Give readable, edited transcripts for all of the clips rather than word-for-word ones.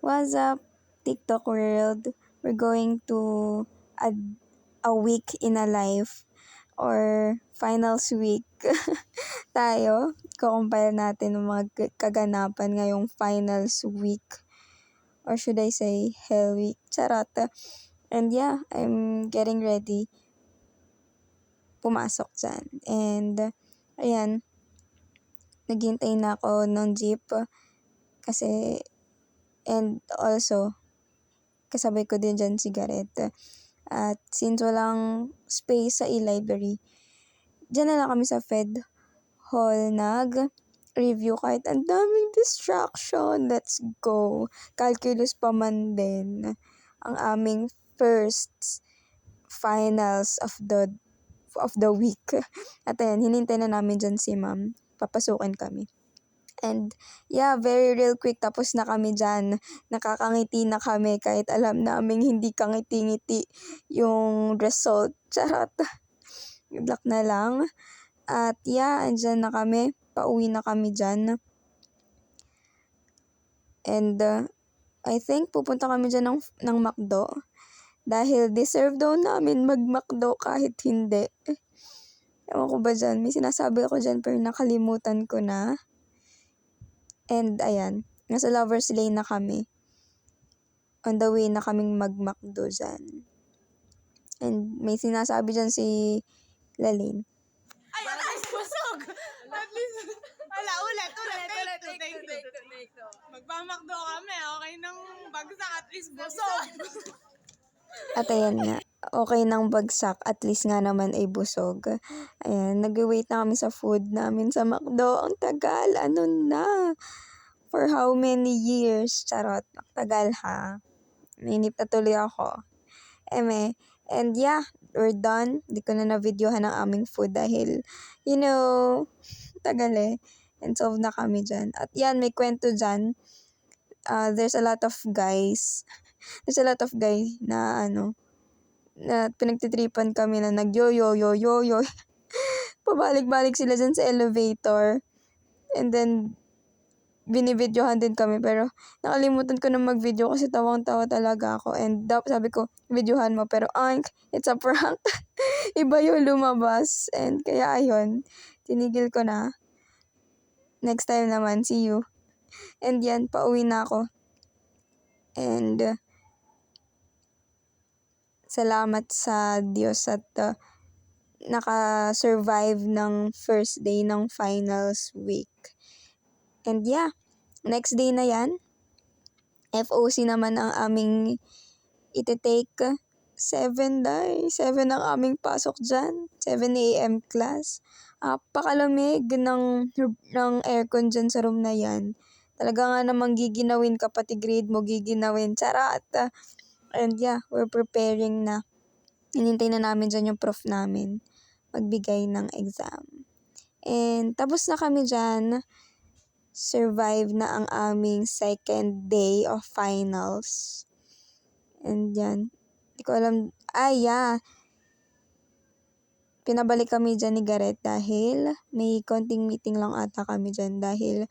What's up, TikTok world? We're going to add a week in a life or finals week tayo. Kukumpile natin ng mga kaganapan ngayong finals week. Or should I say, hell week? Charot. And yeah, I'm getting ready pumasok dyan. And ayan, naghintay na ako ng jeep kasi and also kasabay ko din dyan si Gareth. At since walang space sa e-library, dyan na lang kami sa Fed Hall nag-review kahit ang daming distraction. Let's go. Calculus pa man din ang aming first finals of the week. At ayan, hinintay na namin dyan si ma'am. Papasukin kami. And yeah, very real quick tapos na kami dyan. Nakakangiti na kami kahit alam naming hindi kangiti-ngiti yung result. Charot. Good luck na lang. At yeah, andyan na kami. Pauwi na kami dyan. And I think pupunta kami dyan ng McDo. Dahil deserve daw namin mag-McDo kahit hindi. Ewan ko ba dyan, may sinasabi ako dyan pero nakalimutan ko na. And ayan, nasa Lover's Lane na kami. On the way na kaming mag-McDo dyan. And may sinasabi dyan si Lalene. Ay, busog! At least, wala, ulit. Take two. Magpamakdo kami, okay nang bagsak, at least busog. At ayan nga, okay nang bagsak, at least nga naman ay busog. Ayan, nag-wait na kami sa food namin sa McDo. Ang tagal, ano na? For how many years? Charot, ang tagal ha. Nainip na tuloy ako. And yeah, we're done. Di ko na na-videohan ang aming food dahil, tagal eh. And solve na kami dyan. At yan, may kwento dyan. There's a lot of guys. There's a lot of guys na na pinagtitripan kami na nag-yo-yo-yo-yo-yo. Pabalik-balik sila dyan sa elevator. And then, binibidyohan din kami pero nakalimutan ko na mag-video kasi tawang-tawa talaga ako. And sabi ko, videohan mo pero it's a prank. Iba yung lumabas. And kaya ayun, tinigil ko na. Next time naman, see you. And yan, pauwi na ako. And salamat sa Diyos at naka-survive ng first day ng finals week. And yeah, next day na yan. FOC naman ang aming iti-take. 7 ang aming pasok dyan. 7 a.m. class. Pakalamig ng aircon dyan sa room na yan. Talaga nga namang giginawin ka, pati grade mo giginawin. Charat! And yeah, we're preparing na. Hinintay na namin dyan yung prof namin magbigay ng exam. And tapos na kami dyan. Survive na ang aming second day of finals. And yan. Di ko alam. Yeah. Pinabalik kami dyan ni Gareth dahil may konting meeting lang ata kami dyan dahil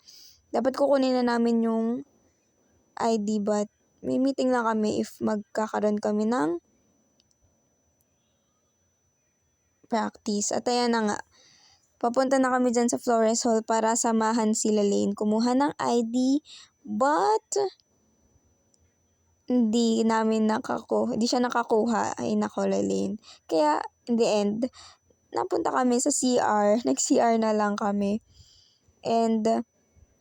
dapat kukunin na namin yung ID but may meeting lang kami if magkakaroon kami ng practice. At ayan na nga. Papunta na kami dyan sa Flores Hall para samahan si Lalene kumuha ng ID but hindi siya nakakuha. Ay nako, Lalene. Kaya in the end, napunta kami sa CR. Nag-CR na lang kami. And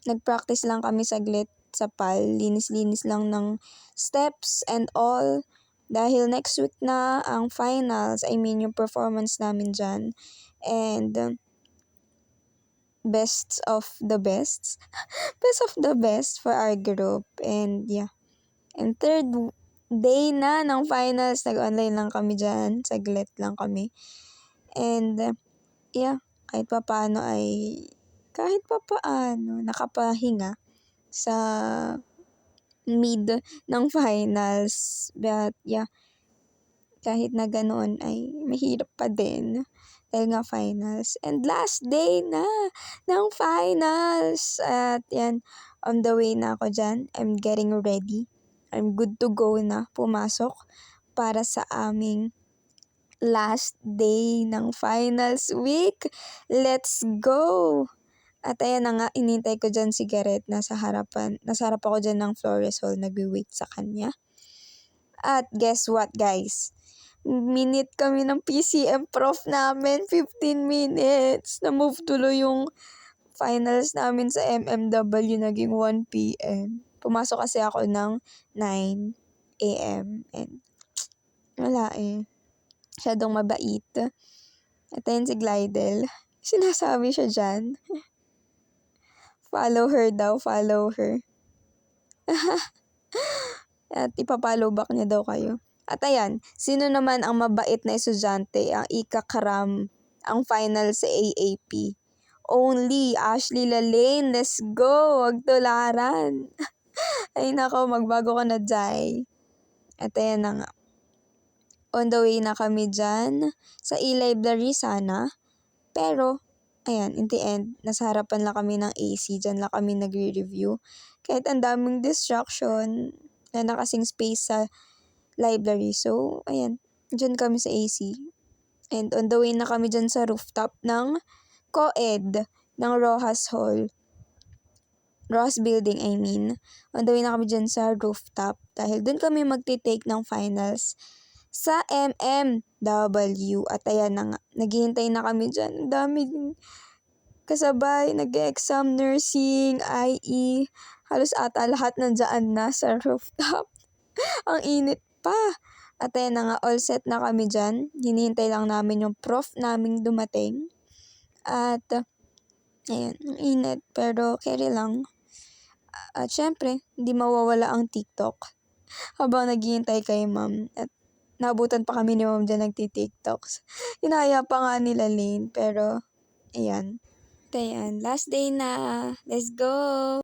nag-practice lang kami saglit sa PAL. Linis-linis lang ng steps and all. Dahil next week na ang finals. I mean, yung performance namin dyan. And best of the best. Best of the best for our group. And yeah. And third day na ng finals. Nag-online lang kami dyan. Saglit lang kami. And yeah, kahit papaano nakapahinga sa mid ng finals. But yeah, kahit na ganoon ay mahirap pa din dahil nga finals. And last day na ng finals. At yan, on the way na ako dyan. I'm getting ready. I'm good to go na pumasok para sa aming last day ng finals week. Let's go! At ayan na nga, inintay ko dyan si Gareth nasa harap ako dyan ng Floresol, nagwi-wait sa kanya. At guess what guys? Minute kami ng PCM prof namin, 15 minutes. Na-move tuloy yung finals namin sa MMW, naging 1 p.m. Pumasok kasi ako ng 9 a.m. and wala eh. Masyadong mabait. At ayun si Glidel. Sinasabi siya dyan. Follow her daw, follow her. At ipapollow back niya daw kayo. At ayan, sino naman ang mabait na estudyante ang ikakaram ang final sa AAP? Only Ashley Lalaine, let's go! Wag tularan. Ay nako, magbago ka na, Jai. At ayan na nga. On the way na kami dyan sa e-library sana. Pero, ayan, in the end, nasa harapan lang kami ng AC. Dyan lang kami nagre-review. Kahit ang daming distraction na nakasing space sa library. So, ayan, dyan kami sa AC. And on the way na kami dyan sa rooftop ng co-ed ng Rojas Hall. Rojas Building, I mean. On the way na kami dyan sa rooftop. Dahil dun kami magte-take ng finals sa MMW. At ayan na nga, naghihintay na kami dyan. Ang dami kasabay, nag-exam, nursing, IE. Halos ata lahat nandiyan na sa rooftop. Ang init pa. At ayan na nga, all set na kami dyan. Hinihintay lang namin yung prof naming dumating. At, ayan, ang init. Pero carry lang. At syempre, hindi mawawala ang TikTok. Habang naghihintay kay ma'am. At nabutan pa kami ni ma'am dyan nagti-TikToks. Inaya pa nga nila Lane. Pero, ayan. At ayan, last day na. Let's go!